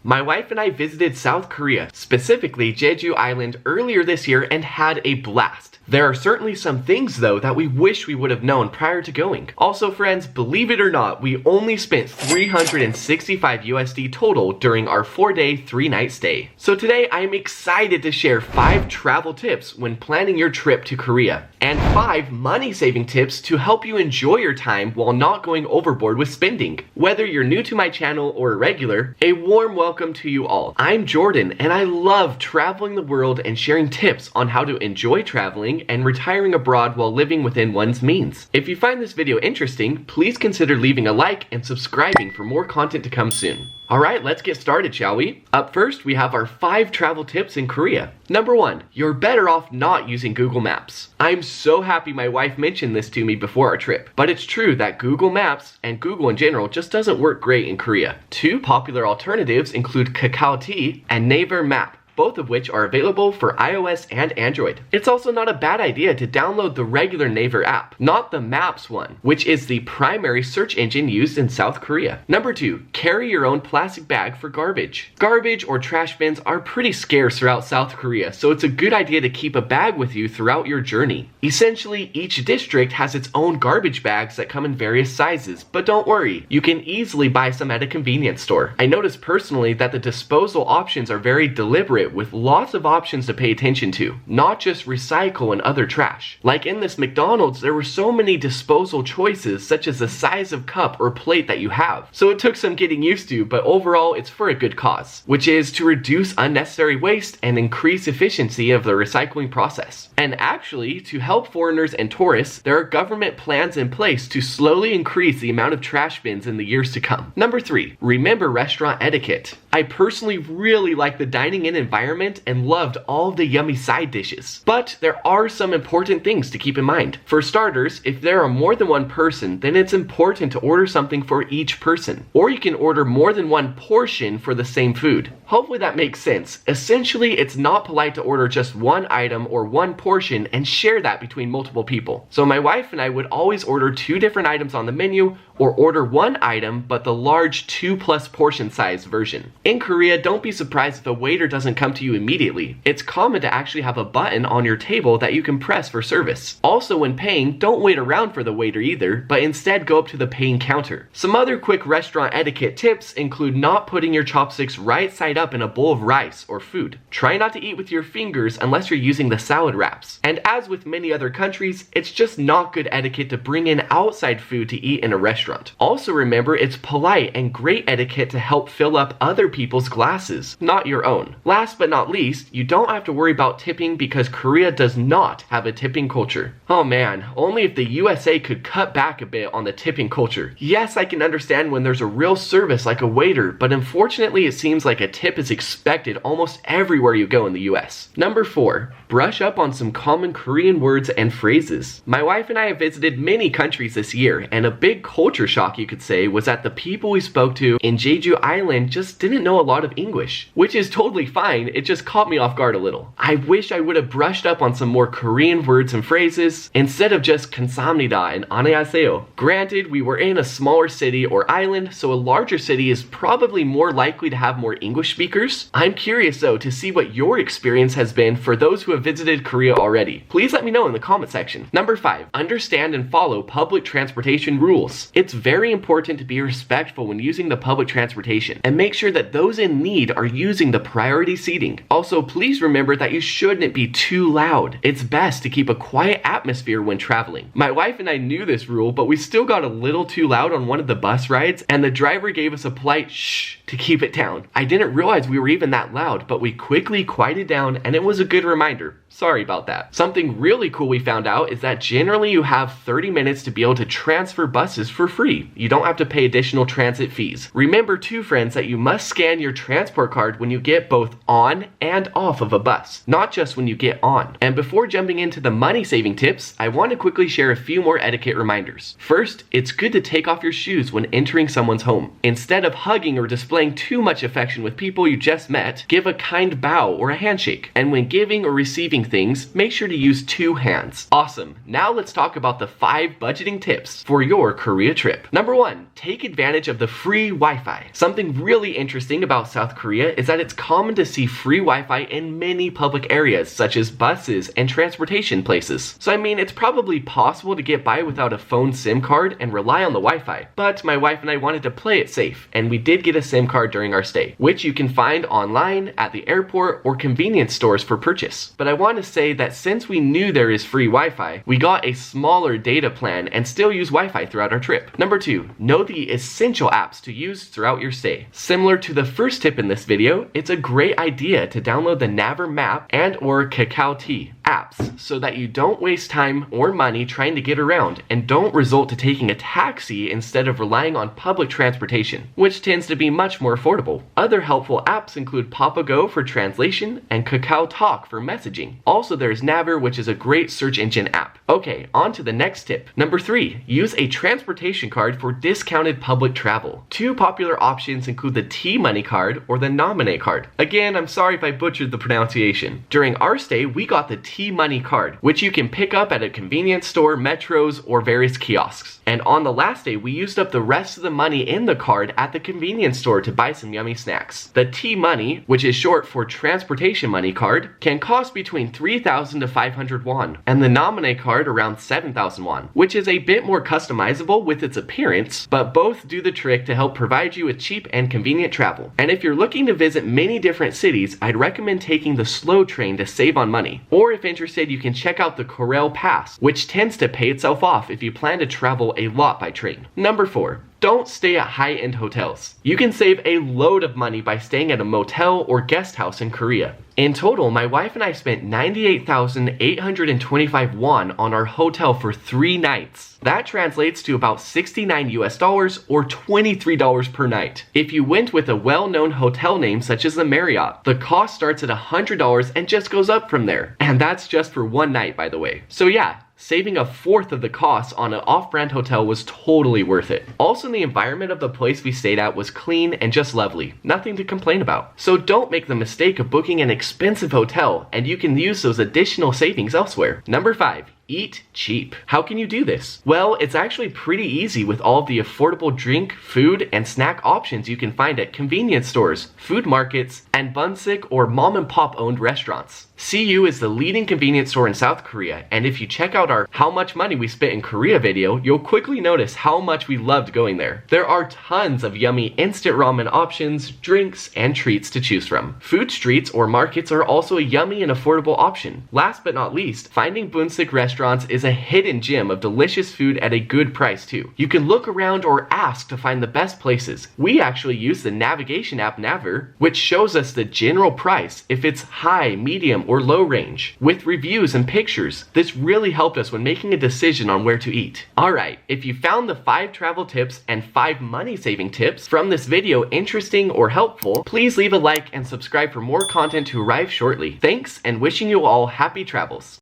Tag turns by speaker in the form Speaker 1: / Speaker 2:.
Speaker 1: My wife and I visited South Korea, specifically Jeju Island, earlier this year and had a blast. There are certainly some things though that we wish we would have known prior to going. Also friends, believe it or not, we only spent 365 USD total during our 4-day, 3-night stay. So today I am excited to share 5 travel tips when planning your trip to Korea, and 5 money-saving tips to help you enjoy your time while not going overboard with spending. Whether you're new to my channel or a regular, a warm welcome to you all. I'm Jordan and I love traveling the world and sharing tips on how to enjoy traveling and retiring abroad while living within one's means. If you find this video interesting, please consider leaving a like and subscribing for more content to come soon. Alright, let's get started, shall we? Up first, we have our 5 travel tips in Korea. Number 1, you're better off not using Google Maps. I'm so happy my wife mentioned this to me before our trip, but it's true that Google Maps and Google in general just doesn't work great in Korea. 2 popular alternatives include Kakao T and Naver Map, both of which are available for iOS and Android. It's also not a bad idea to download the regular Naver app, not the Maps one, which is the primary search engine used in South Korea. Number 2, carry your own plastic bag for garbage. Garbage or trash bins are pretty scarce throughout South Korea, so it's a good idea to keep a bag with you throughout your journey. Essentially, each district has its own garbage bags that come in various sizes, but don't worry, you can easily buy some at a convenience store. I noticed personally that the disposal options are very deliberate, with lots of options to pay attention to, not just recycle and other trash. Like in this McDonald's, there were so many disposal choices such as the size of cup or plate that you have. So it took some getting used to, but overall it's for a good cause, which is to reduce unnecessary waste and increase efficiency of the recycling process. And actually, to help foreigners and tourists, there are government plans in place to slowly increase the amount of trash bins in the years to come. Number 3, remember restaurant etiquette. I personally really like the dining in environment and loved all the yummy side dishes. But there are some important things to keep in mind. For starters, if there are more than one person, then it's important to order something for each person. Or you can order more than one portion for the same food. Hopefully that makes sense. Essentially, it's not polite to order just one item or one portion and share that between multiple people. So my wife and I would always order 2 different items on the menu, or order one item but the large 2+ portion size version. In Korea, don't be surprised if a waiter doesn't come to you immediately. It's common to actually have a button on your table that you can press for service. Also, when paying, don't wait around for the waiter either, but instead go up to the paying counter. Some other quick restaurant etiquette tips include not putting your chopsticks right side up in a bowl of rice or food. Try not to eat with your fingers unless you're using the salad wraps. And as with many other countries, it's just not good etiquette to bring in outside food to eat in a restaurant. Also remember, it's polite and great etiquette to help fill up other people's glasses, not your own. Last but not least, you don't have to worry about tipping because Korea does not have a tipping culture. Oh man, only if the USA could cut back a bit on the tipping culture. Yes, I can understand when there's a real service like a waiter, but unfortunately it seems like a tip is expected almost everywhere you go in the US. Number 4, brush up on some common Korean words and phrases. My wife and I have visited many countries this year, and a big culture shock you could say was that the people we spoke to in Jeju Island just didn't know a lot of English, which is totally fine. It just caught me off guard a little. I wish I would have brushed up on some more Korean words and phrases instead of just 감사합니다 and 안녕하세요. Granted, we were in a smaller city or island, so a larger city is probably more likely to have more English speakers. I'm curious though to see what your experience has been for those who have visited Korea already. Please let me know in the comment section. Number 5, understand and follow public transportation rules. It's very important to be respectful when using the public transportation and make sure that those in need are using the priority seating. Also, please remember that you shouldn't be too loud. It's best to keep a quiet atmosphere when traveling. My wife and I knew this rule, but we still got a little too loud on one of the bus rides, and the driver gave us a polite shh to keep it down. I didn't realize we were even that loud, but we quickly quieted down and it was a good reminder. Sorry about that. Something really cool we found out is that generally you have 30 minutes to be able to transfer buses for free. You don't have to pay additional transit fees. Remember too, friends, that you must scan your transport card when you get both on and off of a bus, not just when you get on. And before jumping into the money saving tips, I want to quickly share a few more etiquette reminders. First, it's good to take off your shoes when entering someone's home. Instead of hugging or displaying too much affection with people you just met, give a kind bow or a handshake. And when giving or receiving things, make sure to use 2 hands. Awesome. Now let's talk about the 5 budgeting tips for your Korea trip. Number 1, take advantage of the free Wi-Fi. Something really interesting about South Korea is that it's common to see free Wi-Fi in many public areas, such as buses and transportation places. So I mean, it's probably possible to get by without a phone SIM card and rely on the Wi-Fi. But my wife and I wanted to play it safe, and we did get a SIM card during our stay, which you can find online, at the airport, or convenience stores for purchase. But I want to say that since we knew there is free Wi-Fi, we got a smaller data plan and still use Wi-Fi throughout our trip. Number 2, know the essential apps to use throughout your stay. Similar to the first tip in this video, it's a great idea to download the Naver Map and or Kakao T apps so that you don't waste time or money trying to get around and don't result to taking a taxi instead of relying on public transportation, which tends to be much more affordable. Other helpful apps include Papago for translation and Kakao Talk for messaging. Also, there's Naver, which is a great search engine app. Okay, on to the next tip. Number 3, use a transportation card for discounted public travel. 2 popular options include the T-Money card or the Nominate card. Again, I'm sorry if I butchered the pronunciation. During our stay, we got the T-Money card, which you can pick up at a convenience store, metros, or various kiosks. And on the last day, we used up the rest of the money in the card at the convenience store to buy some yummy snacks. The T-Money, which is short for Transportation Money card, can cost between 3,000 to 500 won, and the Nominate card around 7,000 won, which is a bit more customizable with its appearance, but both do the trick to help provide you with cheap and convenient travel. And if you're looking to visit many different cities, I'd recommend taking the slow train to save on money. Or if interested, you can check out the Korail Pass, which tends to pay itself off if you plan to travel a lot by train. Number 4, don't stay at high-end hotels. You can save a load of money by staying at a motel or guest house in Korea. In total, my wife and I spent 98,825 won on our hotel for 3 nights. That translates to about $69 or $23 per night. If you went with a well-known hotel name such as the Marriott, the cost starts at $100 and just goes up from there. And that's just for 1 night, by the way. So yeah, saving a fourth of the cost on an off-brand hotel was totally worth it. Also, the environment of the place we stayed at was clean and just lovely. Nothing to complain about. So don't make the mistake of booking an expensive hotel, and you can use those additional savings elsewhere. Number 5, eat cheap. How can you do this? Well, it's actually pretty easy with all of the affordable drink, food, and snack options you can find at convenience stores, food markets, and bunsik or mom and pop owned restaurants. CU is the leading convenience store in South Korea, and if you check out our How Much Money We Spent in Korea video, you'll quickly notice how much we loved going there. There are tons of yummy instant ramen options, drinks, and treats to choose from. Food streets or markets are also a yummy and affordable option. Last but not least, finding bunsik restaurants is a hidden gem of delicious food at a good price too. You can look around or ask to find the best places. We actually use the navigation app Naver, which shows us the general price if it's high, medium, or low range. With reviews and pictures, this really helped us when making a decision on where to eat. Alright, if you found the 5 travel tips and 5 money saving tips from this video interesting or helpful, please leave a like and subscribe for more content to arrive shortly. Thanks, and wishing you all happy travels.